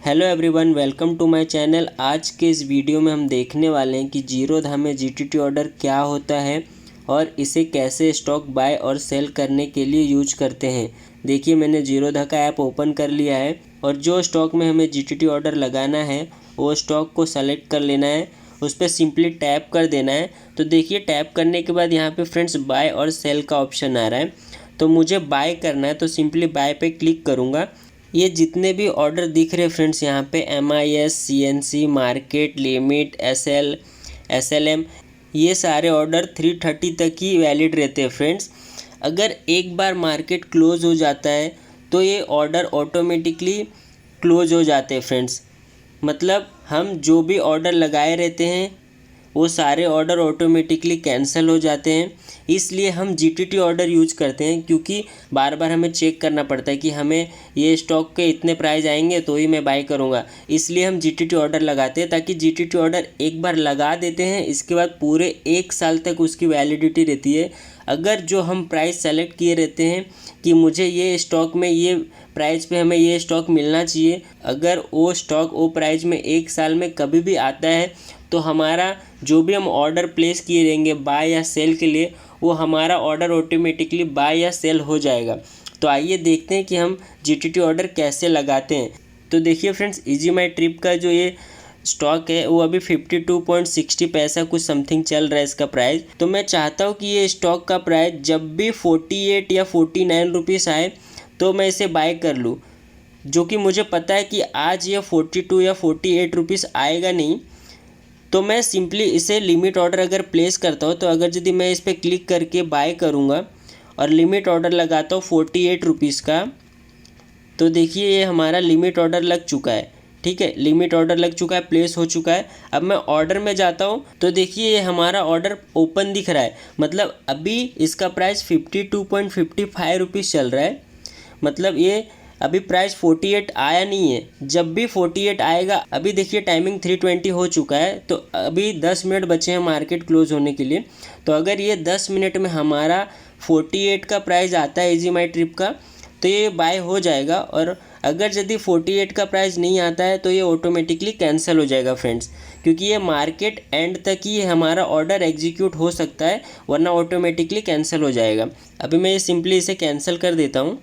Hello everyone, welcome to my channel. आज के इस वीडियो में हम देखने वाले हैं कि जीरोधा में जीटीटी ऑर्डर क्या होता है और इसे कैसे स्टॉक बाय और सेल करने के लिए यूज करते हैं। देखिए, मैंने जीरोधा का ऐप ओपन कर लिया है और जो स्टॉक में हमें जीटीटी ऑर्डर लगाना है वो स्टॉक को सेलेक्ट कर लेना है। उस पर सिंपली टैप कर देना है। तो देखिए, टैप करने के बाद यहाँ पे फ्रेंड्स बाय और सेल का ऑप्शन आ रहा है। तो मुझे बाय करना है तो सिंपली बाय पे क्लिक करूँगा। ये जितने भी ऑर्डर दिख रहे फ्रेंड्स यहाँ पे MIS, CNC, market, limit, SLM, ये सारे ऑर्डर 330 तक ही वैलिड रहते हैं फ्रेंड्स। अगर एक बार मार्केट क्लोज हो जाता है तो ये ऑर्डर ऑटोमेटिकली क्लोज हो जाते हैं फ्रेंड्स। मतलब हम जो भी ऑर्डर लगाए रहते हैं वो सारे ऑर्डर ऑटोमेटिकली कैंसिल हो जाते हैं। इसलिए हम जीटीटी ऑर्डर यूज करते हैं, क्योंकि बार बार हमें चेक करना पड़ता है कि हमें ये स्टॉक के इतने प्राइस आएंगे तो ही मैं बाय करूँगा। इसलिए हम जीटीटी ऑर्डर लगाते हैं, ताकि जीटीटी ऑर्डर एक बार लगा देते हैं, इसके बाद पूरे 1 साल तक उसकी वैलिडिटी रहती है। अगर जो हम प्राइस सेलेक्ट किए रहते हैं कि मुझे ये स्टॉक में ये प्राइस पे हमें ये स्टॉक मिलना चाहिए, अगर वो स्टॉक वो प्राइस में 1 साल में कभी भी आता है तो हमारा जो भी हम ऑर्डर प्लेस किए रहेंगे बाय या सेल के लिए, वो हमारा ऑर्डर ऑटोमेटिकली बाय या सेल हो जाएगा। तो आइए देखते हैं कि हम जीटीटी ऑर्डर कैसे लगाते हैं। तो देखिए फ्रेंड्स, इजी माई ट्रिप का जो ये स्टॉक है वो अभी 52.60 पैसा कुछ समथिंग चल रहा है इसका प्राइस। तो मैं चाहता हूँ कि ये स्टॉक का प्राइस जब भी 48 या 49 रुपीज़ आए तो मैं इसे बाय कर लूँ, जो कि मुझे पता है कि आज ये 42 या 48 रुपीज़ आएगा नहीं। तो मैं सिंपली इसे लिमिट ऑर्डर अगर प्लेस करता हूँ, तो अगर यदि मैं इस पर क्लिक करके बाय करूँगा और लिमिट ऑर्डर लगाता हूँ 48 रुपीज़ का, तो देखिए ये हमारा लिमिट ऑर्डर लग चुका है। ठीक है, लिमिट ऑर्डर लग चुका है, प्लेस हो चुका है। अब मैं ऑर्डर में जाता हूँ तो देखिए ये हमारा ऑर्डर ओपन दिख रहा है। मतलब अभी इसका प्राइस 52.55 रुपीज़ चल रहा है। मतलब ये अभी प्राइस 48 आया नहीं है। जब भी 48 आएगा, अभी देखिए टाइमिंग 3:20 हो चुका है, तो अभी 10 मिनट बचे हैं मार्केट क्लोज होने के लिए। तो अगर ये 10 मिनट में हमारा 48 का प्राइस आता है इजी माई ट्रिप का, तो ये बाय हो जाएगा। और अगर यदि 48 का प्राइस नहीं आता है तो ये ऑटोमेटिकली कैंसिल हो जाएगा फ्रेंड्स, क्योंकि ये मार्केट एंड तक ही हमारा ऑर्डर एग्जीक्यूट हो सकता है, वरना ऑटोमेटिकली कैंसिल हो जाएगा। अभी मैं ये सिंपली इसे कैंसिल कर देता हूँ।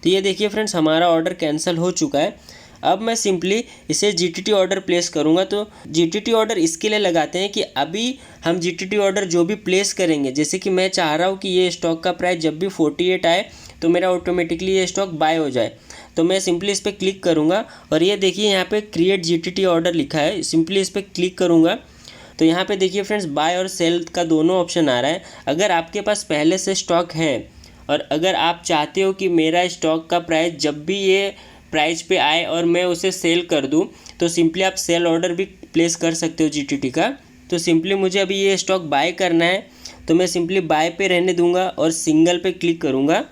तो ये देखिए फ्रेंड्स, हमारा ऑर्डर कैंसिल हो चुका है। अब मैं सिंपली इसे जीटीटी ऑर्डर प्लेस करूँगा। तो जीटीटी ऑर्डर इसके लिए लगाते हैं कि अभी हम जीटीटी ऑर्डर जो भी प्लेस करेंगे, जैसे कि मैं चाह रहा हूँ कि ये स्टॉक का प्राइस जब भी 48 आए तो मेरा ऑटोमेटिकली ये स्टॉक बाय हो जाए। तो मैं सिंपली इस पर क्लिक करूँगा और ये देखिए यहाँ पे क्रिएट जीटीटी ऑर्डर लिखा है। सिंपली इस पर क्लिक करूँगा तो यहाँ पे देखिए फ्रेंड्स, बाय और सेल का दोनों ऑप्शन आ रहा है। अगर आपके पास पहले से स्टॉक है और अगर आप चाहते हो कि मेरा स्टॉक का प्राइस जब भी ये प्राइस पे आए और मैं उसे सेल कर दूं, तो सिंपली आप सेल ऑर्डर भी प्लेस कर सकते हो जीटीटी का। तो सिंपली मुझे अभी ये स्टॉक बाय करना है, तो मैं सिंपली बाय पे रहने दूंगा और सिंगल पे क्लिक करूंगा।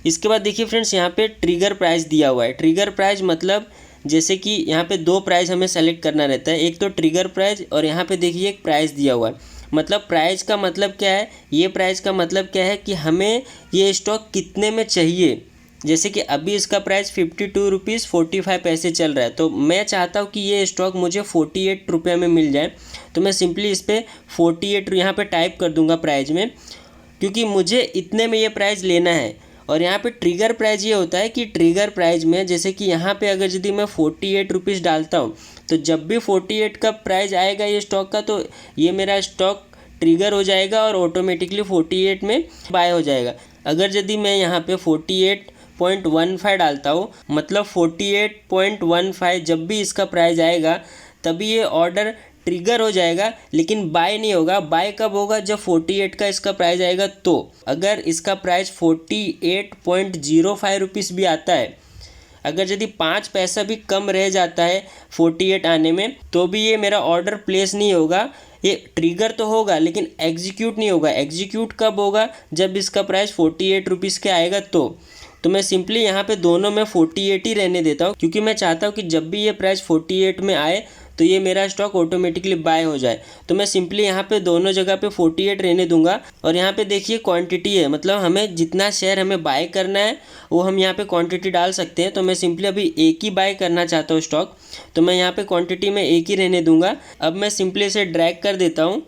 इसके बाद देखिए फ्रेंड्स, यहाँ पे ट्रिगर प्राइस दिया हुआ है। ट्रिगर प्राइस मतलब जैसे कि यहाँ पे 2 प्राइस हमें सेलेक्ट करना रहता है, एक तो ट्रिगर प्राइस और यहाँ पे देखिए एक प्राइस दिया हुआ है। मतलब प्राइस का मतलब क्या है, ये प्राइस का मतलब क्या है कि हमें ये स्टॉक कितने में चाहिए। जैसे कि अभी इसका प्राइस 52 रुपीज़ 45 पैसे चल रहा है, तो मैं चाहता हूँ कि ये स्टॉक मुझे 48 रुपये में मिल जाए। तो मैं सिंपली इस पर 48 यहाँ पे टाइप कर दूँगा प्राइस में, क्योंकि मुझे इतने में ये प्राइस लेना है। और यहाँ पे ट्रिगर प्राइस ये होता है कि ट्रिगर प्राइस में जैसे कि यहाँ पे अगर यदि मैं 48 रुपीज़ डालता हूँ, तो जब भी 48 का प्राइस आएगा ये स्टॉक का, तो ये मेरा स्टॉक ट्रिगर हो जाएगा और ऑटोमेटिकली 48 में बाय हो जाएगा। अगर यदि मैं यहाँ पे 48.15 डालता हूँ, मतलब 48.15 जब भी इसका प्राइस आएगा तभी ये ऑर्डर ट्रिगर हो जाएगा, लेकिन बाय नहीं होगा। बाय कब होगा, जब 48 का इसका प्राइस आएगा। तो अगर इसका प्राइस 48.05 रुपीज़ भी आता है, अगर यदि 5 पैसा भी कम रह जाता है 48 आने में, तो भी ये मेरा ऑर्डर प्लेस नहीं होगा। ये ट्रिगर तो होगा लेकिन एग्जीक्यूट नहीं होगा। एग्जीक्यूट कब होगा, जब इसका प्राइस 48 रुपीज़ के आएगा। तो तो मैं सिंपली यहाँ पे दोनों में 48 ही रहने देता हूँ, क्योंकि मैं चाहता हूँ कि जब भी ये प्राइस 48 में आए तो ये मेरा स्टॉक ऑटोमेटिकली बाय हो जाए। तो मैं सिंपली यहाँ पे दोनों जगह पे 48 रहने दूंगा। और यहाँ पे देखिए क्वांटिटी है, मतलब हमें जितना शेयर हमें बाय करना है वो हम यहाँ पे क्वांटिटी डाल सकते हैं। तो मैं सिंपली अभी एक ही बाय करना चाहता हूँ स्टॉक, तो मैं यहाँ पे क्वांटिटी में एक ही रहने दूंगा। अब मैं सिंपली इसे ड्रैग कर देता हूँ।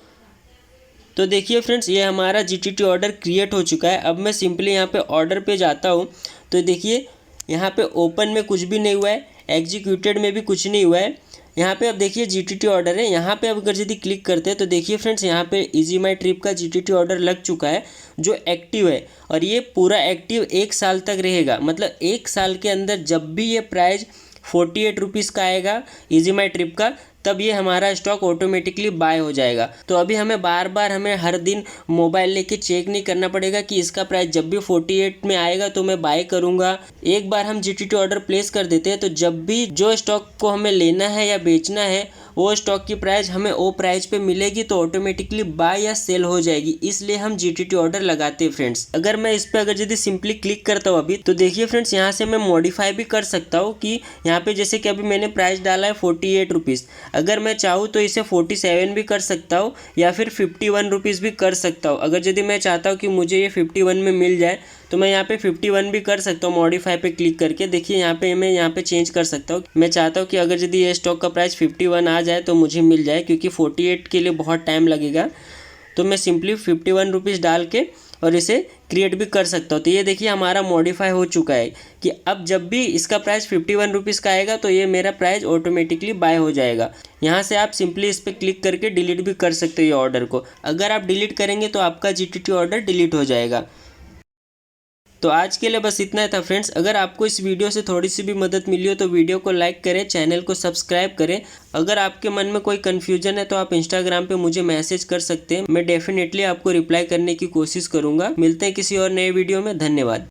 तो देखिए फ्रेंड्स, ये हमारा जीटीटी ऑर्डर क्रिएट हो चुका है। अब मैं सिंपली यहाँ पे ऑर्डर पे जाता हूँ, तो देखिए यहाँ पे ओपन में कुछ भी नहीं हुआ है, एग्जीक्यूटेड में भी कुछ नहीं हुआ है। यहाँ पे अब देखिए जीटीटी ऑर्डर है, यहाँ पे अब अगर यदि क्लिक करते हैं तो देखिए फ्रेंड्स, यहाँ पे इजी माई ट्रिप का जीटीटी ऑर्डर लग चुका है जो एक्टिव है। और ये पूरा एक्टिव 1 साल तक रहेगा, मतलब 1 साल के अंदर जब भी ये प्राइस 48 रुपीज़ का आएगा इजी माई ट्रिप का, तब ये हमारा स्टॉक ऑटोमेटिकली बाय हो जाएगा। तो अभी हमें बार बार हमें हर दिन मोबाइल लेके चेक नहीं करना पड़ेगा कि इसका प्राइस जब भी 48 में आएगा तो मैं बाय करूंगा। एक बार हम जीटीटी ऑर्डर प्लेस कर देते हैं तो जब भी जो स्टॉक को हमें लेना है या बेचना है वो स्टॉक की प्राइस हमें वो प्राइस पे मिलेगी, तो ऑटोमेटिकली बाय या सेल हो जाएगी। इसलिए हम जीटीटी ऑर्डर लगाते हैं फ्रेंड्स। अगर मैं इस पर अगर यदि सिंपली क्लिक करता हूँ अभी, तो देखिए फ्रेंड्स, यहाँ से मैं मॉडिफाई भी कर सकता हूँ कि यहाँ पे जैसे कि अभी मैंने प्राइस डाला है 48 रुपीज़, अगर मैं चाहूँ तो इसे 47 भी कर सकता हूँ या फिर 51 रुपीज़ भी कर सकता हूँ। अगर यदि मैं चाहता हूँ कि मुझे ये 51 में मिल जाए तो मैं यहाँ पे 51 भी कर सकता हूँ मॉडिफाई पे क्लिक करके। देखिए यहाँ पे मैं यहाँ पे चेंज कर सकता हूँ। मैं चाहता हूँ कि अगर यदि ये स्टॉक का प्राइस 51 आ जाए तो मुझे मिल जाए, क्योंकि 48 के लिए बहुत टाइम लगेगा। तो मैं सिंपली 51 रुपीज़ डाल के और इसे क्रिएट भी कर सकता हूँ। तो ये देखिए हमारा मॉडिफाई हो चुका है कि अब जब भी इसका प्राइस 51 रुपीज़ का आएगा तो ये मेरा प्राइस ऑटोमेटिकली बाय हो जाएगा। यहाँ से आप सिंपली इस पर क्लिक करके डिलीट भी कर सकते हो ये ऑर्डर को। अगर आप डिलीट करेंगे तो आपका जीटीटी ऑर्डर डिलीट हो जाएगा। तो आज के लिए बस इतना ही था फ्रेंड्स। अगर आपको इस वीडियो से थोड़ी सी भी मदद मिली हो तो वीडियो को लाइक करें, चैनल को सब्सक्राइब करें। अगर आपके मन में कोई कन्फ्यूजन है तो आप इंस्टाग्राम पे मुझे मैसेज कर सकते हैं, मैं डेफिनेटली आपको रिप्लाई करने की कोशिश करूंगा। मिलते हैं किसी और नए वीडियो में। धन्यवाद।